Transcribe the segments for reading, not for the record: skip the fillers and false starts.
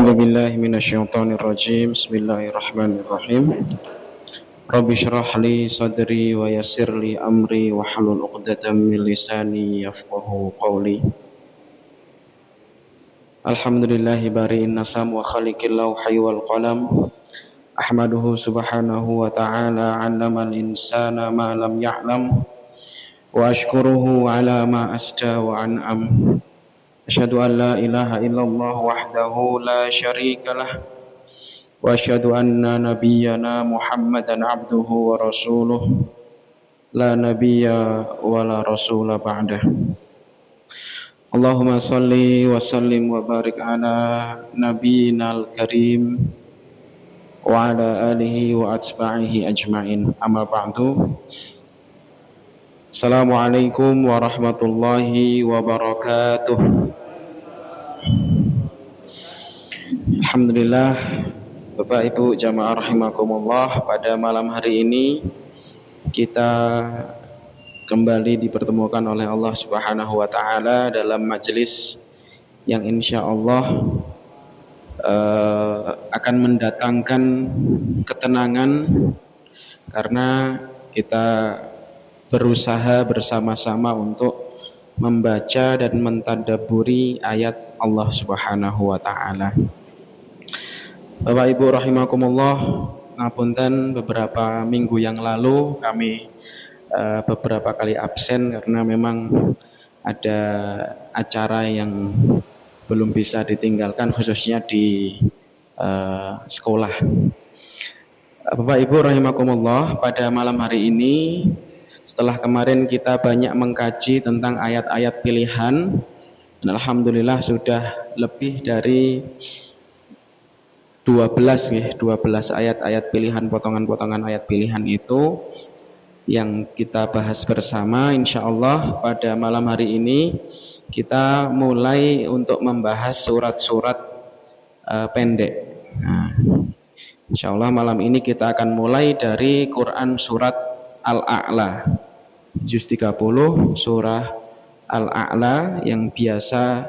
A'udzu billahi minasyaitonir rajim. Bismillahirrahmanirrahim. Rabbi shrah li sadri wa yassir li amri wa hlul 'uqdatam min lisani yafqahu qawli. Alhamdulillahi bari'in nasam wa khaliqil lawhi wal qalam. Ahmaduhu subhanahu wa ta'ala 'allamal insana ma lam ya'lam wa ashkuruhu 'ala ma asda wa an'am. Asyhadu an la ilaha illallah wahdahu la syarika lah wa asyhadu anna nabiyyana Muhammadan abduhu wa rasuluh la nabiyya wa la rasula ba'dah. Allahumma salli wa sallim wa barik ala nabiyyinal karim wa ala alihi wa atba'ihi ajma'in. Amma ba'du. Assalamualaikum warahmatullahi wabarakatuh. Alhamdulillah, Bapak Ibu jamaah rahimakumullah, pada malam hari ini kita kembali dipertemukan oleh Allah Subhanahu wa taala dalam majelis yang insya Allah akan mendatangkan ketenangan, karena kita berusaha bersama-sama untuk membaca dan mentadabburi ayat Allah Subhanahu wa taala. Bapak Ibu rahimakumullah, ngapunten, beberapa minggu yang lalu kami beberapa kali absen karena memang ada acara yang belum bisa ditinggalkan, khususnya di sekolah. Bapak Ibu rahimakumullah, pada malam hari ini, setelah kemarin kita banyak mengkaji tentang ayat-ayat pilihan, dan alhamdulillah sudah lebih dari 12 ayat-ayat pilihan, potongan-potongan ayat pilihan itu yang kita bahas bersama. Insya Allah pada malam hari ini kita mulai untuk membahas surat-surat pendek. Nah, insya Allah malam ini kita akan mulai dari Quran surat Al-A'la, juz 30 surah Al-A'la yang biasa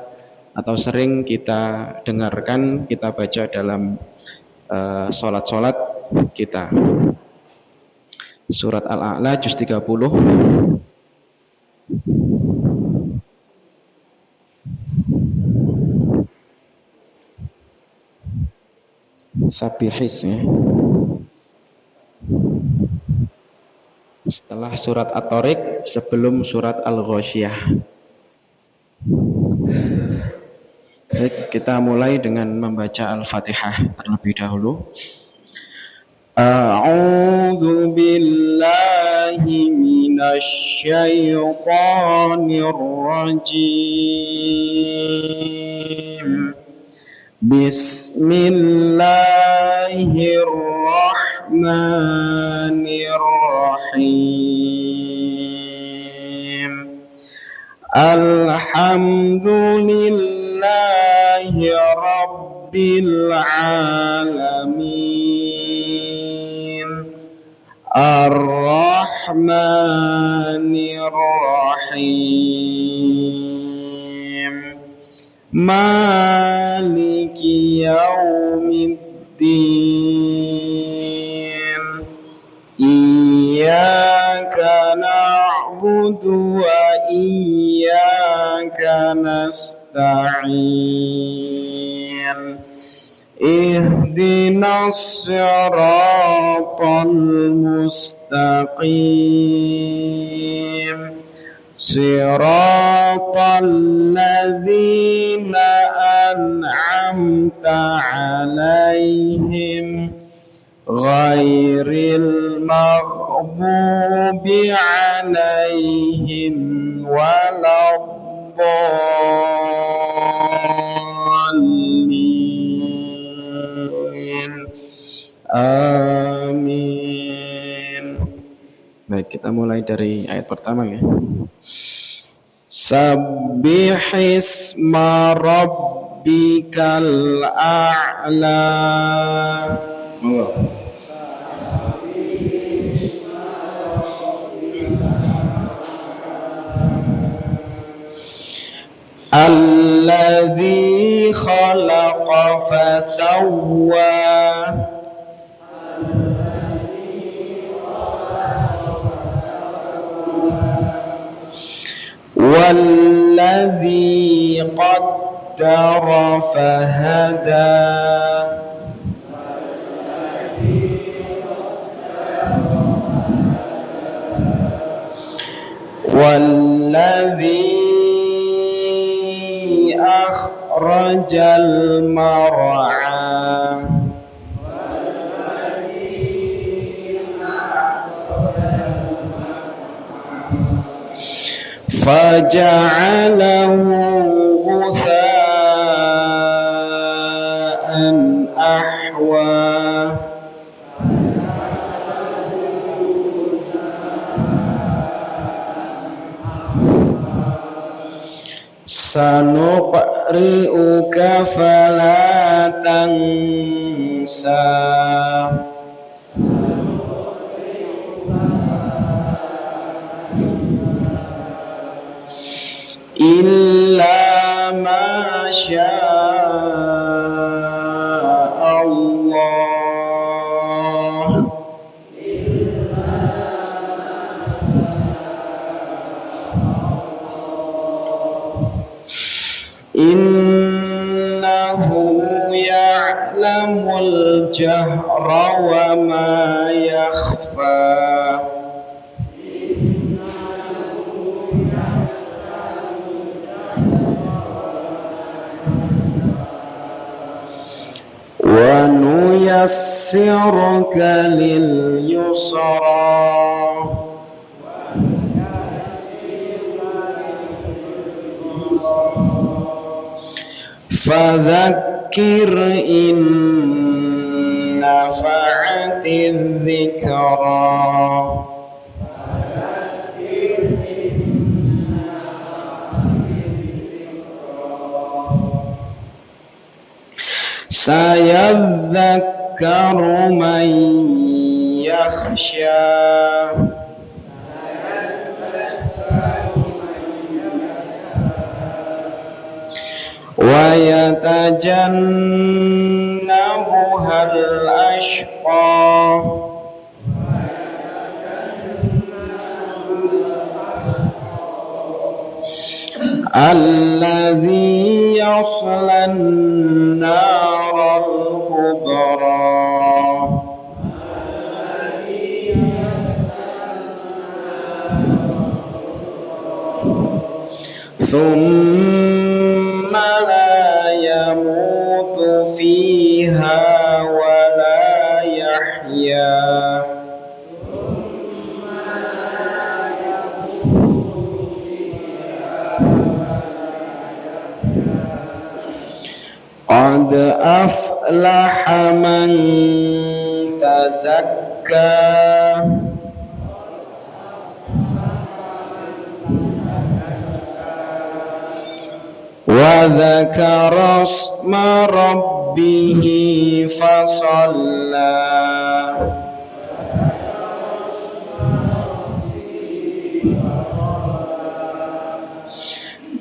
atau sering kita dengarkan, kita baca dalam sholat-sholat kita. Surat Al-A'la juz 30. Sabihis ya. Setelah surat At-Tariq, sebelum surat Al-Ghasyiyah. Baik, kita mulai dengan membaca Al-Fatihah terlebih dahulu. A'udzu billahi minasy syaithanir rajim. Bismillahirrahmanirrahim. Alhamdulillahi rabbil alamin. Ar-Rahmanir-Rahim. Maliki yaumiddin. Iyyaka na'budu wa iyyaka nasta'in. Ihdinas siratal mustaqim. Siratal ladzina an'amta 'alaihim ghairil maghdubi 'alaihim waladdallin. Amin. Baik, kita mulai dari ayat pertama ya. Sabbihisma rabbikal a'la. Alladzi khalaqa فسوى والذي قدر فهدى والذي أخرج المرعى فجعله غثاء أحوى سنقرئك فلا تنسى إلا ما شاء الله إنه يعلم الجهر وما يخفى ونيسرك لليسرى فذكر إن نفعت الذكرى سيذكر من يخشى ويتجنبها الأشقى الذي يصلى النار الكبرى ثم لا يموت فيها ولا يحيا قد أفلح من تزكى وذكر اسم ربه فصلى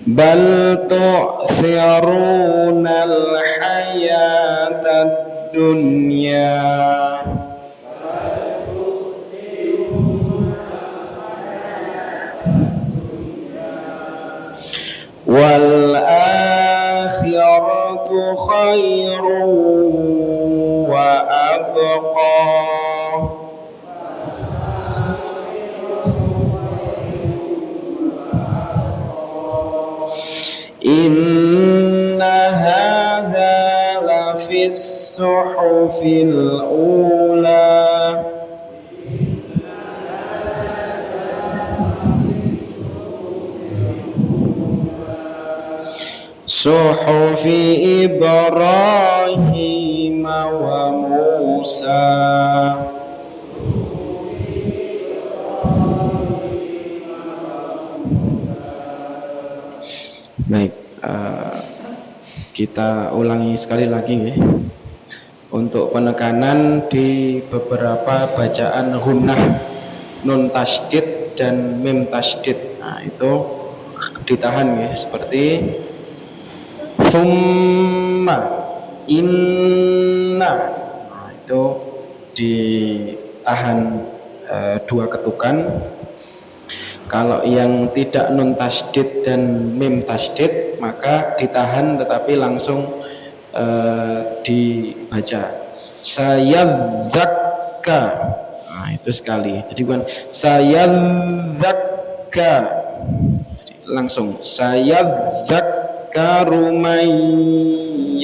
بل تؤثرون الحياة الدنيا والآخرة خير وأبقى إن هذا لفي الصحف الأولى صحف إبراهيم وموسى. Baik, kita ulangi sekali lagi ya. Untuk penekanan di beberapa bacaan gunnah, nun tasydid dan mim tasydid. Nah, itu ditahan ya, seperti summa inna. Nah, itu ditahan dua ketukan. Kalau yang tidak nun tasdid dan mim tasdid maka ditahan tetapi langsung dibaca. Sayadzakka. Nah, itu sekali. Jadi bukan sayadzakka. Jadi langsung sayadzakkaru may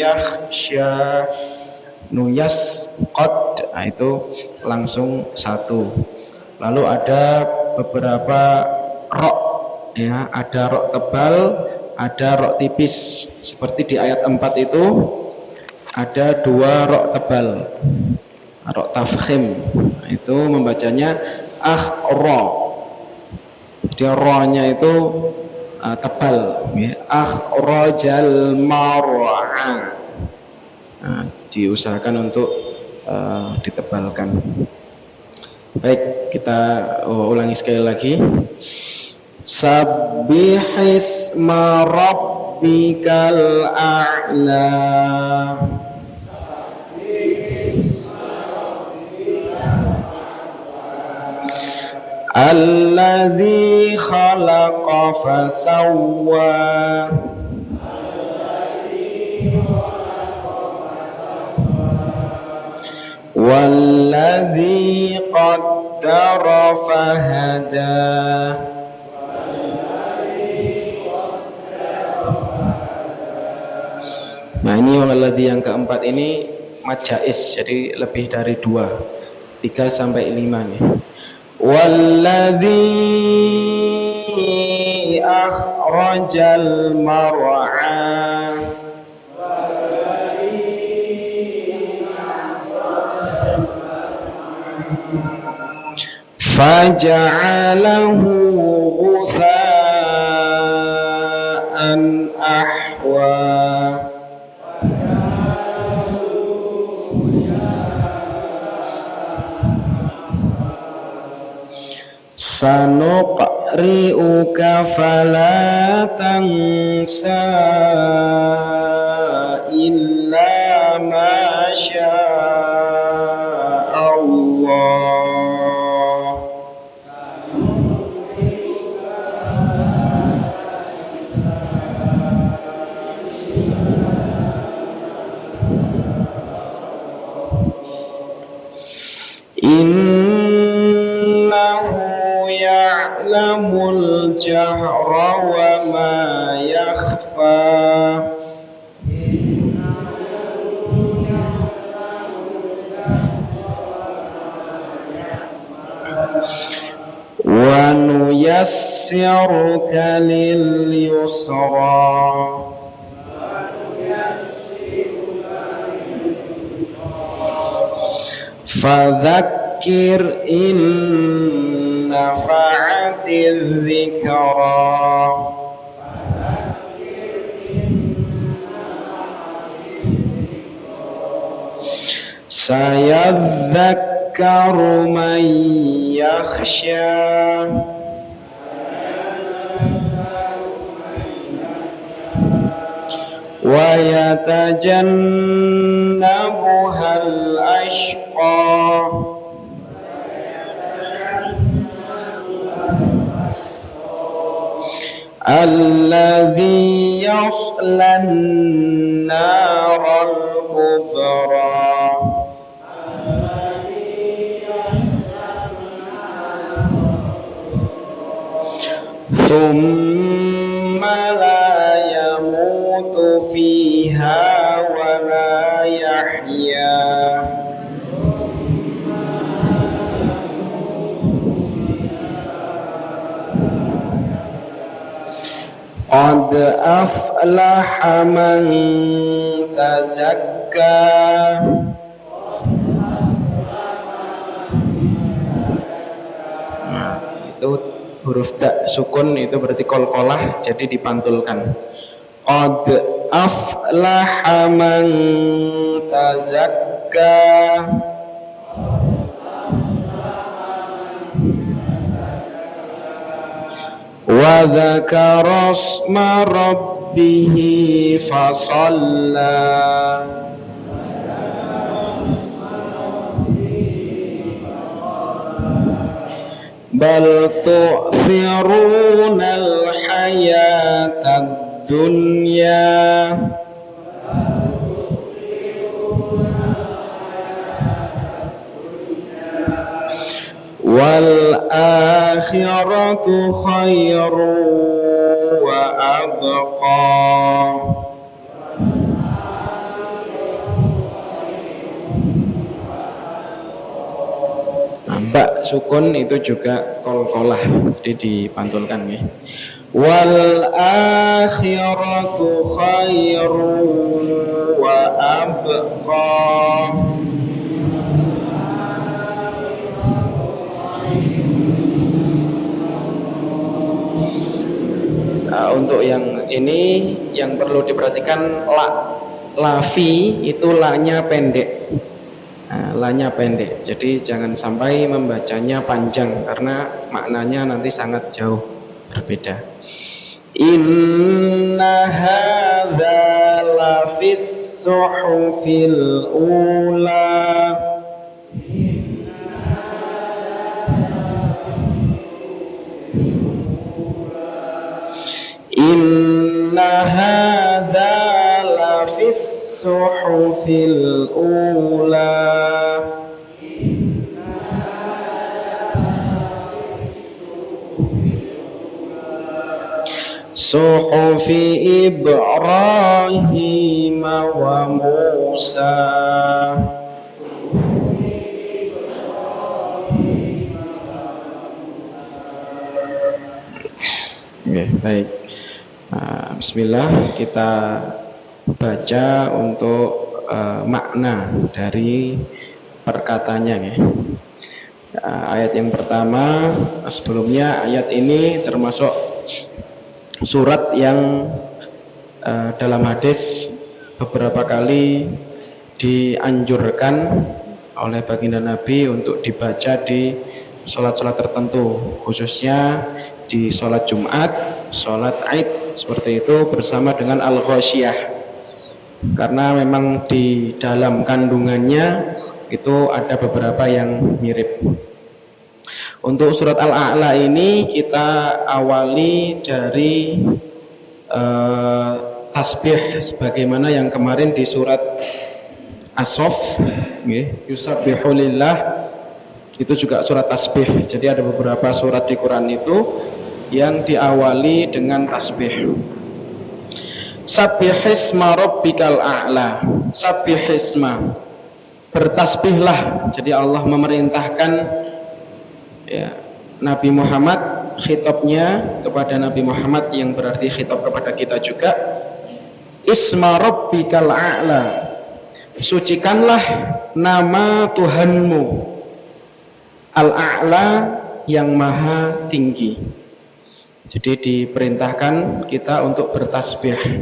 yakhsha. Nuyas qad. Nah, itu langsung satu. Lalu ada beberapa rok, ya, ada rok tebal, ada rok tipis. Seperti di ayat 4 itu ada dua rok tebal, rok tafkhim. Nah, itu membacanya ro. Dia rohnya itu tebal, ya. Akhrajal mar'a. Nah, diusahakan untuk ditebalkan. Baik, kita ulangi sekali lagi. Sabbihisma rabbikal a'la. Alladzi khalaqa fasawwa. Walladzi qaddara fahada. Nah, ini walladzi yang keempat ini mad jaiz, jadi lebih dari 2, 3 sampai 5 nih. Walladzi akhrajal mar'a. Faja'alahu ghutha'an ahwa. Sanuqri'uka fala tansa illa ma syaa Allah. Innahu ya'lamul jahra wa ma yakhfa. Wa nuyassiruka lil yusra. Fadzakir in nafa'atiz dzikra. Sayadzakkaru man yakhsha. Wa yatajannabuhal ashqa. Alladzi yaslan naral kubra. Thumma la yamutu fiha wa la yahya. Qad aflaha man tazakka. Nah, itu huruf ta sukun itu berarti qalqalah, jadi dipantulkan. Qad aflaha man tazakka. Wa dzakara asma rabbih fasalla. bal tu'thirunal hayatad dunya wal akhiratu khairu wa abqa. Mbak sukun itu juga kolkolah, jadi dipantulkan ya. Wal akhiratu khairu wa abqa. Nah, untuk yang ini yang perlu diperhatikan lafi itu lanya pendek. Nah, lanya pendek, jadi jangan sampai membacanya panjang karena maknanya nanti sangat jauh berbeda. Inna hadza lafis suhufil ula. Inna hadza lafis suhufil ula. Suhufi Ibrahim wa Musa. Oke, baik. Bismillah, kita baca untuk makna dari perkataannya ya. Ayat yang pertama, sebelumnya ayat ini termasuk surat yang dalam hadis beberapa kali dianjurkan oleh baginda Nabi untuk dibaca di sholat-sholat tertentu, khususnya di sholat Jumat, sholat Aid seperti itu bersama dengan Al-Ghasyiyah, karena memang di dalam kandungannya itu ada beberapa yang mirip. Untuk surat Al-A'la ini kita awali dari tasbih sebagaimana yang kemarin di surat As-Saff, yusabbihu lillah, itu juga surat tasbih. Jadi ada beberapa surat di Quran itu yang diawali dengan tasbih. Sabbihisma rabbikal a'la. Sabbihisma, bertasbihlah. Jadi Allah memerintahkan ya, Nabi Muhammad, khitabnya kepada Nabi Muhammad yang berarti khitab kepada kita juga. Isma rabbikal a'la, sucikanlah nama Tuhanmu, al-a'la, yang maha tinggi. Jadi diperintahkan kita untuk bertasbih.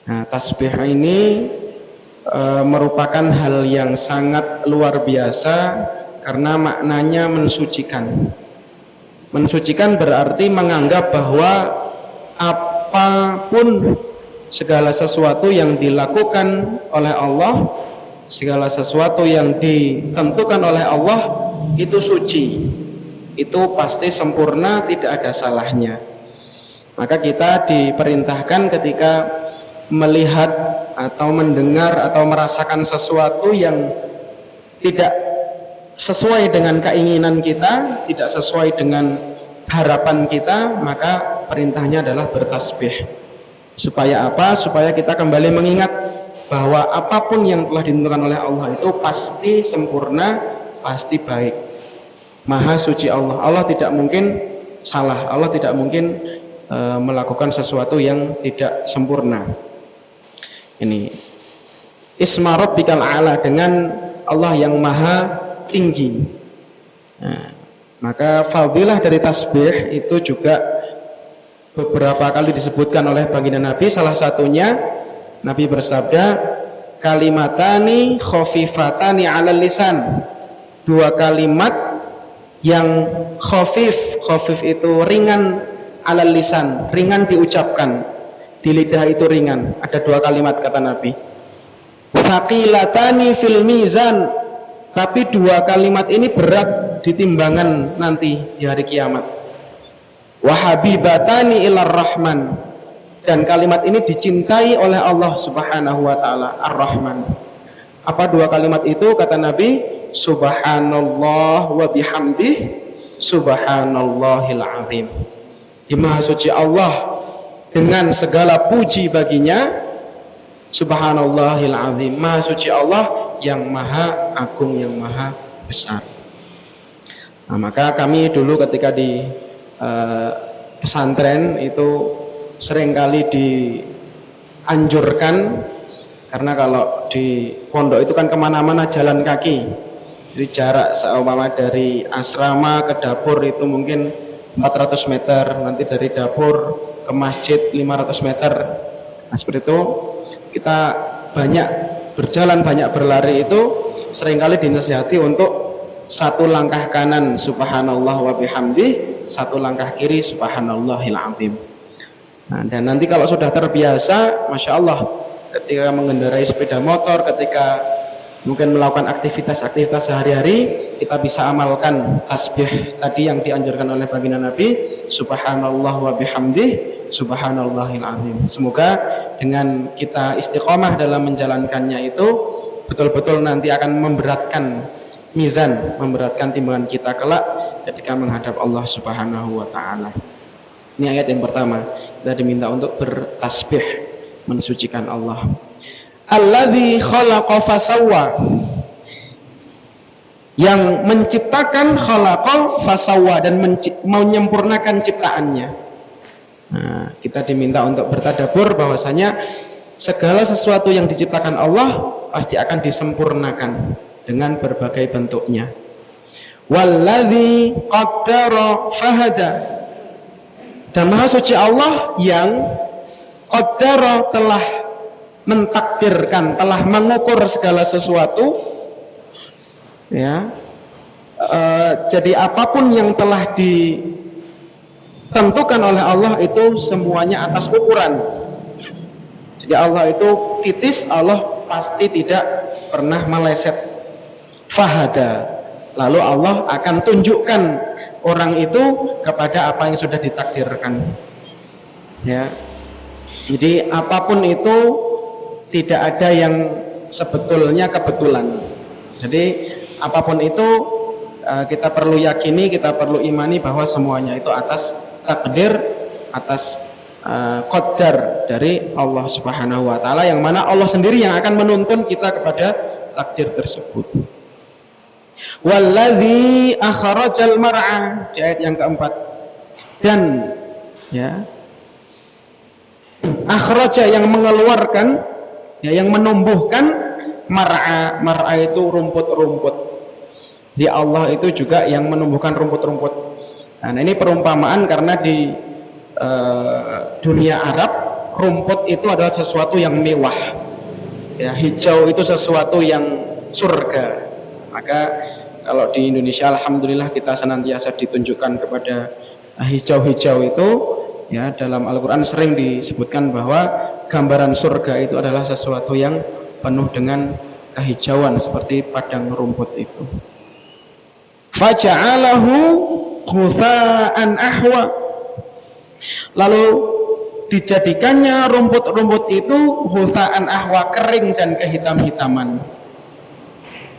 Nah, tasbih ini merupakan hal yang sangat luar biasa karena maknanya mensucikan. Mensucikan berarti menganggap bahwa apapun, segala sesuatu yang dilakukan oleh Allah, segala sesuatu yang ditentukan oleh Allah itu suci, itu pasti sempurna, tidak ada salahnya. Maka kita diperintahkan ketika melihat atau mendengar atau merasakan sesuatu yang tidak sesuai dengan keinginan kita, tidak sesuai dengan harapan kita, maka perintahnya adalah bertasbih. Supaya apa? Supaya kita kembali mengingat bahwa apapun yang telah ditentukan oleh Allah itu pasti sempurna, pasti baik. Maha suci Allah. Allah tidak mungkin salah. Allah tidak mungkin melakukan sesuatu yang tidak sempurna. Ini Isma Rabbikal A'la, dengan Allah yang maha tinggi. Nah, maka fadilah dari tasbih itu juga beberapa kali disebutkan oleh baginda Nabi. Salah satunya Nabi bersabda, kalimatani khafifatani 'alal lisan. Dua kalimat yang khafif, khafif itu ringan, 'alal lisan, ringan diucapkan, di lidah itu ringan. Ada dua kalimat kata Nabi. Thaqilatani fil mizan, Tapi dua kalimat ini berat di timbangan nanti di hari kiamat. Wa habibatani ilar rahman, dan kalimat ini dicintai oleh Allah Subhanahu wa taala, Ar-Rahman. Apa dua kalimat itu? Kata Nabi, subhanallah wa bihamdih, subhanallahil azim. Di Maha Suci Allah dengan segala puji baginya, subhanallahil azim. Maha Suci Allah yang maha agung, yang maha besar. Nah, maka kami dulu ketika di pesantren itu seringkali dianjurkan, karena kalau di pondok itu kan kemana-mana jalan kaki, jadi jarak seumpama dari asrama ke dapur itu mungkin 400 meter, nanti dari dapur ke masjid 500 meter. Nah, seperti itu kita banyak berjalan, banyak berlari, itu seringkali dinasihati untuk satu langkah kanan subhanallah wa bihamdi, satu langkah kiri subhanallahil azim. Nah, dan nanti kalau sudah terbiasa, masya Allah, ketika mengendarai sepeda motor, ketika mungkin melakukan aktivitas-aktivitas sehari-hari, kita bisa amalkan tasbih tadi yang dianjurkan oleh baginda Nabi, subhanallah wa bihamdih, subhanallahil azim. Semoga dengan kita istiqomah dalam menjalankannya itu betul-betul nanti akan memberatkan mizan, memberatkan timbangan kita kelak ketika menghadap Allah Subhanahu wa taala. Ini ayat yang pertama, kita diminta untuk bertasbih, mensucikan Allah. Alladzi khalaqa fasawwa, yang menciptakan, khalaqa fasawwa, dan menyempurnakan ciptaannya. Nah, kita diminta untuk bertadabbur bahwasanya segala sesuatu yang diciptakan Allah pasti akan disempurnakan dengan berbagai bentuknya. Walladzi qaddara fahada, dan Maha Suci Allah yang qaddara, telah mentakdirkan, telah mengukur segala sesuatu, ya. Jadi apapun yang telah ditentukan oleh Allah itu semuanya atas ukuran. Jadi Allah itu titis, Allah pasti tidak pernah meleset. Fahada, lalu Allah akan tunjukkan orang itu kepada apa yang sudah ditakdirkan, ya. Jadi apapun itu tidak ada yang sebetulnya kebetulan. Jadi apapun itu kita perlu yakini, kita perlu imani bahwa semuanya itu atas takdir, atas qadar dari Allah Subhanahu wa taala, yang mana Allah sendiri yang akan menuntun kita kepada takdir tersebut. Walladzi akhrajal mar'a, di ayat yang keempat, dan ya, akhraja, yang mengeluarkan, ya, yang menumbuhkan, mar'a, mar'a itu rumput-rumput. Di Allah itu juga yang menumbuhkan rumput-rumput. Nah, ini perumpamaan karena di dunia Arab rumput itu adalah sesuatu yang mewah, ya, hijau itu sesuatu yang surga. Maka kalau di Indonesia alhamdulillah kita senantiasa ditunjukkan kepada hijau-hijau itu, ya. Dalam Al-Quran sering disebutkan bahwa gambaran surga itu adalah sesuatu yang penuh dengan kehijauan seperti padang rumput itu. Faja'alahu ghutha'an ahwa, lalu dijadikannya rumput-rumput itu ghutha'an ahwa, kering dan kehitam-hitaman.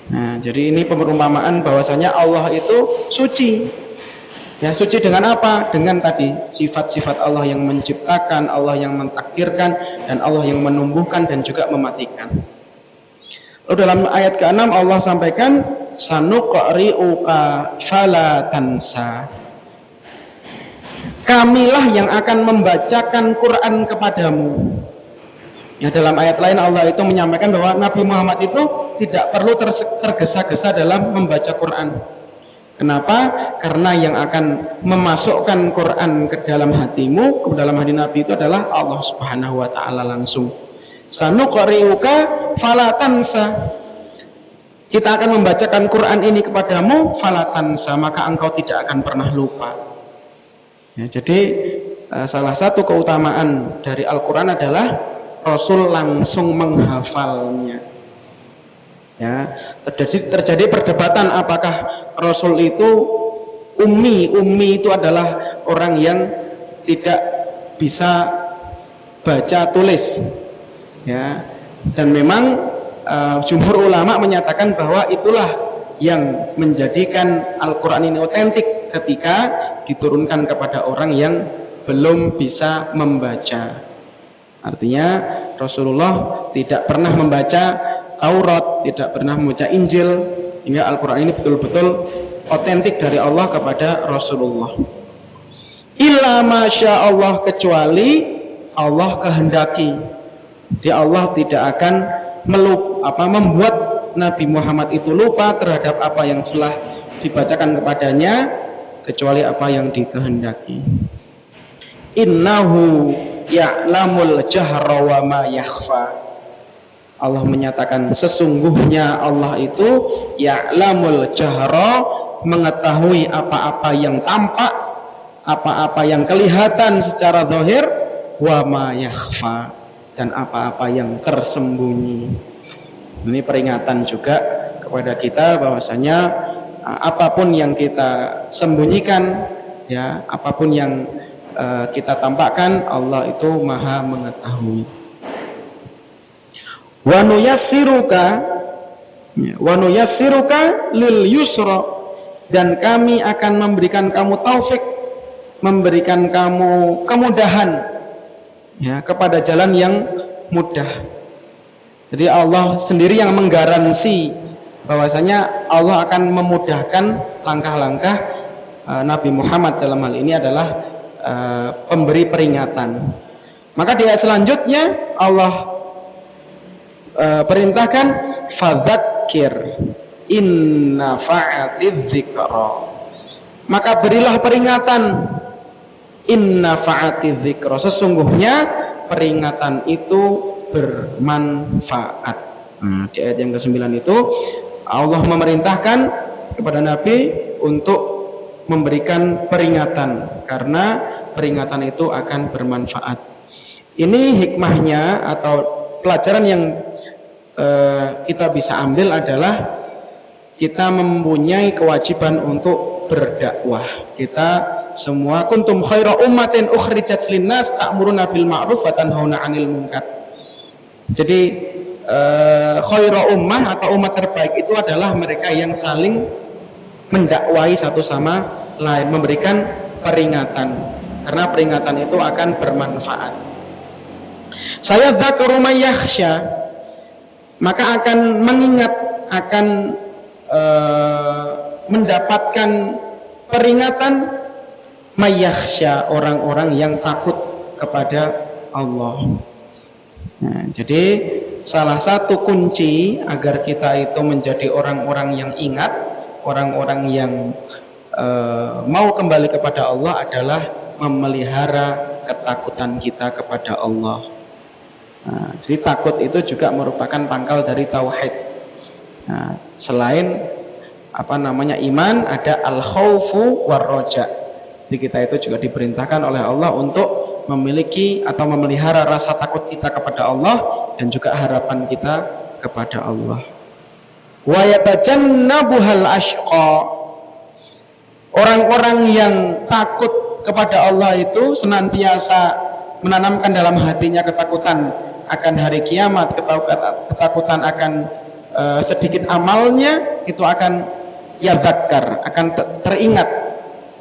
Nah, jadi ini perumpamaan bahwasanya Allah itu suci. Ya, suci dengan apa? Dengan tadi sifat-sifat Allah yang menciptakan, Allah yang mentakdirkan, dan Allah yang menumbuhkan dan juga mematikan. Lalu dalam ayat ke-6 Allah sampaikan, sanuqri'uka fala tansa, kamilah yang akan membacakan Quran kepadamu. Ya, dalam ayat lain Allah itu menyampaikan bahwa Nabi Muhammad itu tidak perlu tergesa-gesa dalam membaca Quran. Kenapa? Karena yang akan memasukkan Quran ke dalam hatimu, ke dalam hati Nabi itu adalah Allah Subhanahu wa taala langsung. Sanuqri'uka fala tansa, kita akan membacakan Quran ini kepadamu, fala tansa, maka engkau tidak akan pernah lupa. Ya, jadi salah satu keutamaan dari Al-Quran adalah Rasul langsung menghafalnya. Ya, terjadi perdebatan apakah Rasul itu ummi. Ummi itu adalah orang yang tidak bisa baca tulis. Ya, dan memang jumhur ulama menyatakan bahwa itulah yang menjadikan Al-Quran ini otentik ketika diturunkan kepada orang yang belum bisa membaca. Artinya Rasulullah tidak pernah membaca Taurat, tidak pernah membaca Injil, sehingga Al-Quran ini betul-betul otentik dari Allah kepada Rasulullah. Illa masya Allah, kecuali Allah kehendaki. Dia Allah tidak akan membuat Nabi Muhammad itu lupa terhadap apa yang telah dibacakan kepadanya, kecuali apa yang dikehendaki. Innahu ya'lamul jahra wa ma yakhfa. Allah menyatakan sesungguhnya Allah itu ya'lamul jahra, mengetahui apa-apa yang tampak, apa-apa yang kelihatan secara zahir, wa ma yakhfa, dan apa-apa yang tersembunyi. Ini peringatan juga kepada kita bahwasanya apapun yang kita sembunyikan, ya, apapun yang kita tampakkan, Allah itu Maha mengetahui. Wa nuyassiruka lil yusra, dan kami akan memberikan kamu taufik, memberikan kamu kemudahan, ya, kepada jalan yang mudah. Jadi Allah sendiri yang menggaransi bahwasanya Allah akan memudahkan langkah-langkah Nabi Muhammad. Dalam hal ini adalah pemberi peringatan. Maka di ayat selanjutnya Allah perintahkan fadzakir inna fa'atiz dzikra, maka berilah peringatan. Inna fa'atiz dzikra, sesungguhnya peringatan itu bermanfaat. Di ayat yang ke-9 itu Allah memerintahkan kepada Nabi untuk memberikan peringatan, karena peringatan itu akan bermanfaat. Ini hikmahnya atau pelajaran yang kita bisa ambil adalah kita mempunyai kewajiban untuk berdakwah. Kita semua kuntum khaira ummatin ukhrijat linnas ta'muruna bil ma'ruf wa tanhauna 'anil munkar. Jadi khaira ummah atau umat terbaik itu adalah mereka yang saling mendakwai satu sama lain, memberikan peringatan, karena peringatan itu akan bermanfaat. Saya dzakaru may yakhsha, maka akan mengingat, akan mendapatkan peringatan may yakhsha, orang-orang yang takut kepada Allah. Nah, jadi salah satu kunci agar kita itu menjadi orang-orang yang ingat, orang-orang yang mau kembali kepada Allah adalah memelihara ketakutan kita kepada Allah. Nah, jadi takut itu juga merupakan pangkal dari tauhid. Nah, selain iman, ada al-khaufu war-roja. Jadi kita itu juga diperintahkan oleh Allah untuk memiliki atau memelihara rasa takut kita kepada Allah dan juga harapan kita kepada Allah. Wa yatajannabuhal ashqa, orang-orang yang takut kepada Allah itu senantiasa menanamkan dalam hatinya ketakutan akan hari kiamat, ketakutan akan sedikit amalnya itu akan yadzakkar, akan teringat,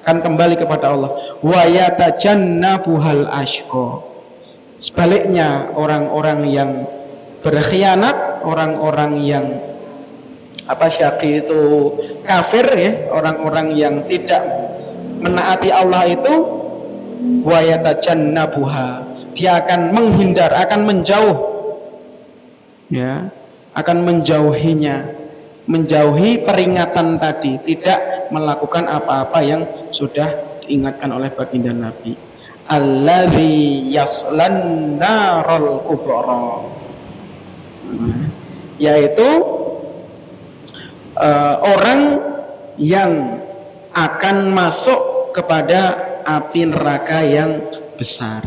akan kembali kepada Allah. Wa yatajannabuhal ashqa, sebaliknya orang-orang yang berkhianat, orang-orang yang syaqi itu kafir, ya, orang-orang yang tidak menaati Allah itu wa yatajannabuha, dia akan menghindar, akan menjauh, ya, akan menjauhinya, menjauhi peringatan tadi, tidak melakukan apa-apa yang sudah diingatkan oleh baginda Nabi. Allazi yaslan narul kubra, yaitu orang yang akan masuk kepada api neraka yang besar.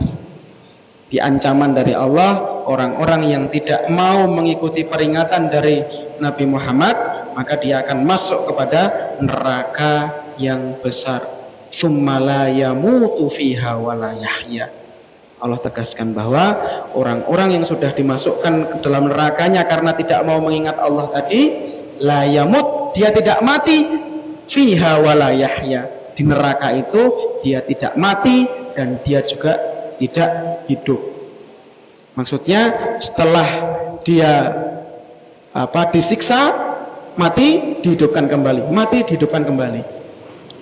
Di ancaman dari Allah, orang-orang yang tidak mau mengikuti peringatan dari Nabi Muhammad, maka dia akan masuk kepada neraka yang besar. Tsumma la yamutu fiha wa la yahya. Allah tegaskan bahwa orang-orang yang sudah dimasukkan ke dalam nerakanya karena tidak mau mengingat Allah tadi, la yamut, dia tidak mati, fiha wa la yahya, di neraka itu dia tidak mati dan dia juga tidak hidup. Maksudnya setelah dia disiksa, mati dihidupkan kembali, mati dihidupkan kembali.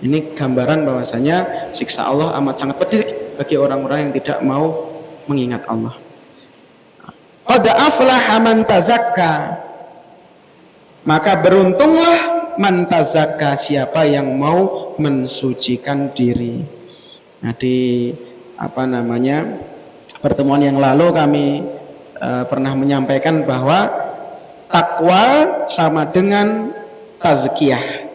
Ini gambaran bahwasanya siksa Allah amat sangat pedih bagi orang-orang yang tidak mau mengingat Allah. Qad aflaha man tazakka, maka beruntunglah man tazakka, siapa yang mau mensucikan diri. Nah, di pertemuan yang lalu kami pernah menyampaikan bahwa takwa sama dengan tazkiyah.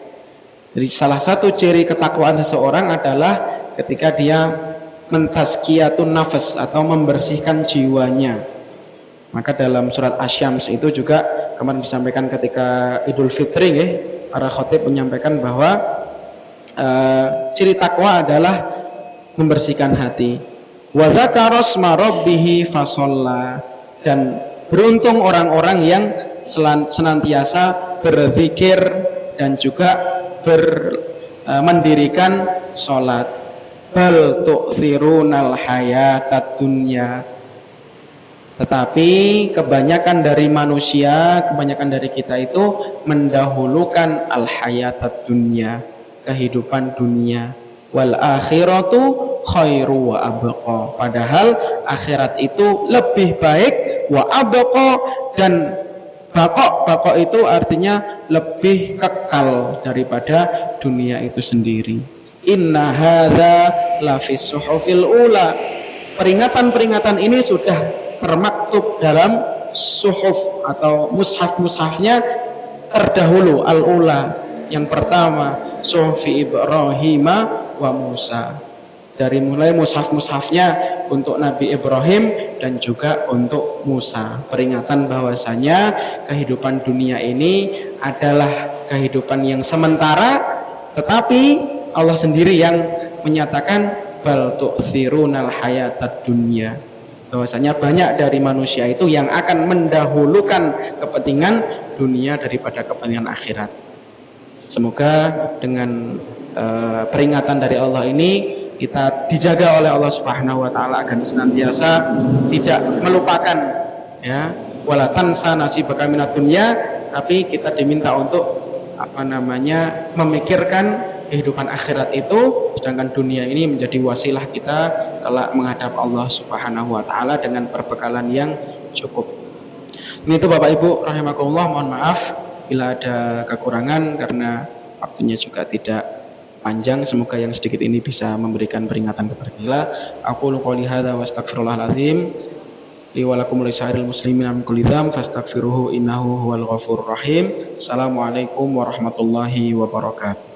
Jadi salah satu ciri ketakwaan seseorang adalah ketika dia mentazkiyatun nafas atau membersihkan jiwanya. Maka dalam surat Asy-Syams itu juga kemarin disampaikan ketika Idul Fitri, para khotib menyampaikan bahwa ciri takwa adalah membersihkan hati. Wa dzakara asma rabbih fasholla, dan beruntung orang-orang yang senantiasa berzikir dan juga mendirikan sholat. Bal tu'thirunal hayatad dunya, tetapi kebanyakan dari manusia, kebanyakan dari kita itu mendahulukan al hayatad dunya, kehidupan dunia. Wal akhiratu khairu wa abqa, padahal akhirat itu lebih baik, wa abqa, dan bako itu artinya lebih kekal daripada dunia itu sendiri. Inna hadza la fis suhufil ula, peringatan-peringatan ini sudah termaktub dalam suhuf atau mushaf-mushafnya terdahulu, al-ula, yang pertama suhufi Ibrahim wa Musa, dari mulai mushaf-mushafnya untuk Nabi Ibrahim dan juga untuk Musa, peringatan bahwasanya kehidupan dunia ini adalah kehidupan yang sementara, tetapi Allah sendiri yang menyatakan bal tu'thirunal hayatad dunya, bahwasanya banyak dari manusia itu yang akan mendahulukan kepentingan dunia daripada kepentingan akhirat. Semoga dengan peringatan dari Allah ini kita dijaga oleh Allah Subhanahu wa taala agar senantiasa tidak melupakan, ya, wala tansa nasibaka minad dunya, tapi kita diminta untuk memikirkan kehidupan akhirat itu, sedangkan dunia ini menjadi wasilah kita kelak menghadap Allah Subhanahu wa taala dengan perbekalan yang cukup. Ini itu Bapak Ibu rahimakumullah, mohon maaf bila ada kekurangan karena waktunya juga tidak panjang. Semoga yang sedikit ini bisa memberikan peringatan kepada kita. Aku qouli hadza wa astaghfirullahal azim li wa lakum lisairil muslimin min kulli dzam fastaghfiruhu innahu huwal ghafurur rahim. Assalamualaikum warahmatullahi wabarakatuh.